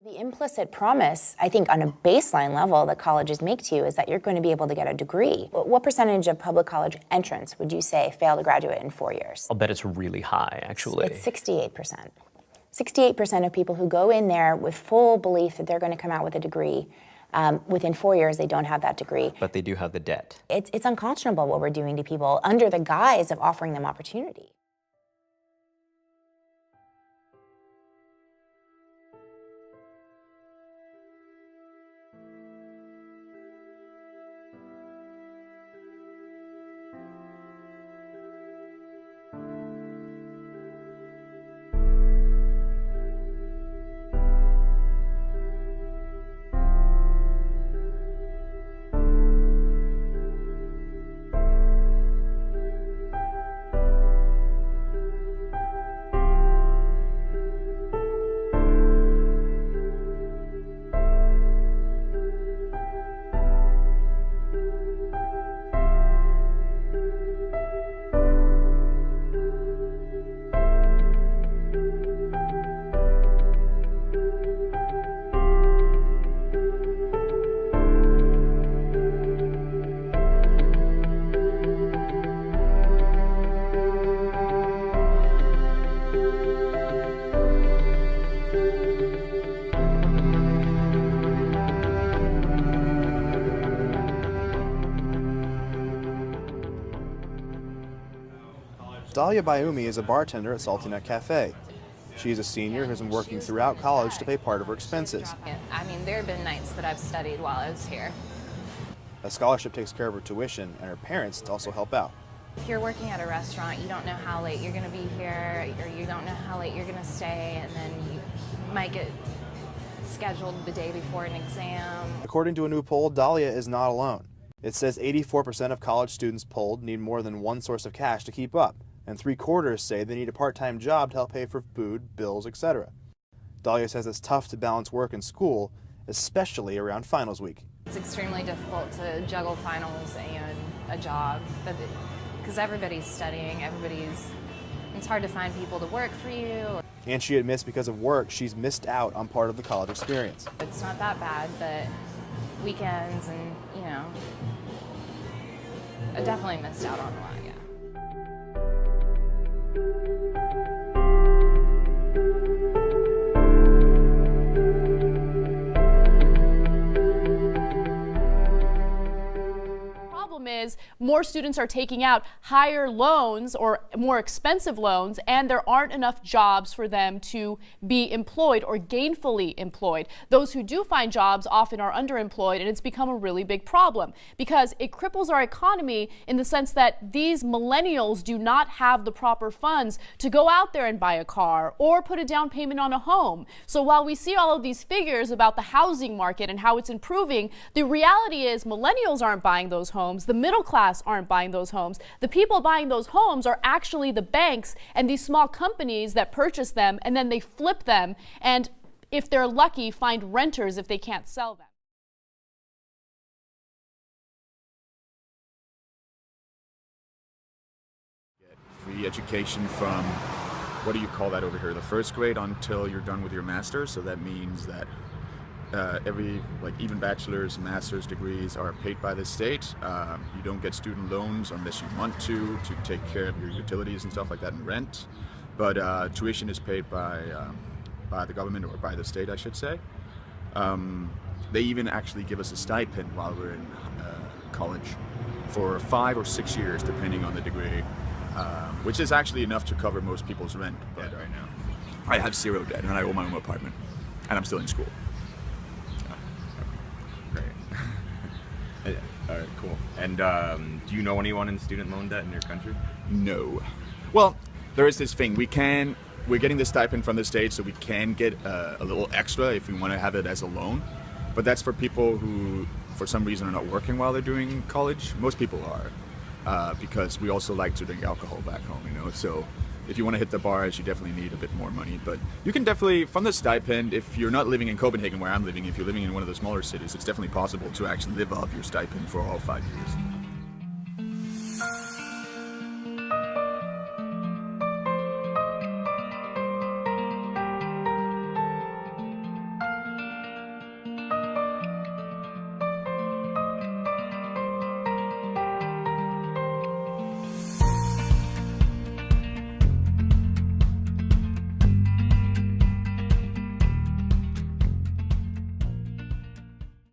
The implicit promise, I think, on a baseline level that colleges make to you is that you're going to be able to get a degree. What percentage of public college entrants would you say fail to graduate in 4 years? I'll bet it's really high, actually. It's 68%. 68% of people who go in there with full belief that they're going to come out with a degree, within 4 years they don't have that degree. But they do have the debt. It's unconscionable what we're doing to people under the guise of offering them opportunity. Dahlia Bayumi is a bartender at Salty Nut Cafe. She is a senior who's been working throughout college to pay part of her expenses. I mean, there have been nights that I've studied while I was here. A scholarship takes care of her tuition and her parents also help out. If you're working at a restaurant, you don't know how late you're going to be here, or you don't know how late you're going to stay, and then you might get scheduled the day before an exam. According to a new poll, Dahlia is not alone. It says 84% of college students polled need more than one source of cash to keep up, and 3/4 say they need a part-time job to help pay for food, bills, etc. Dahlia says it's tough to balance work and school, especially around finals week. It's extremely difficult to juggle finals and a job, because everybody's studying, it's hard to find people to work for you. And she admits because of work, she's missed out on part of the college experience. It's not that bad, but weekends and, I definitely missed out on a lot, yeah. Is more students are taking out higher loans or more expensive loans, and there aren't enough jobs for them to be employed or gainfully employed. Those who do find jobs often are underemployed, and it's become a really big problem because it cripples our economy in the sense that these millennials do not have the proper funds to go out there and buy a car or put a down payment on a home. So while we see all of these figures about the housing market and how it's improving, the reality is millennials aren't buying those homes. The middle class aren't buying those homes. The people buying those homes are actually the banks and these small companies that purchase them, and then they flip them, and if they're lucky, find renters if they can't sell them. Get free education from, what do you call that over here, the first grade until you're done with your master's. So that means that even bachelor's and master's degrees are paid by the state. You don't get student loans unless you want to take care of your utilities and stuff like that and rent. But tuition is paid by the government, or by the state, I should say. They even actually give us a stipend while we're in college for 5 or 6 years, depending on the degree, which is actually enough to cover most people's rent. But right now, I have zero debt, and I own my own apartment, and I'm still in school. All right, cool. And do you know anyone in student loan debt in your country? No. Well, there is this thing. We're getting this stipend from the state, so we can get a little extra if we want to have it as a loan. But that's for people who, for some reason, are not working while they're doing college. Most people are, because we also like to drink alcohol back home, So if you want to hit the bars, you definitely need a bit more money. But you can definitely, from the stipend, if you're not living in Copenhagen where I'm living, if you're living in one of the smaller cities, it's definitely possible to actually live off your stipend for all 5 years.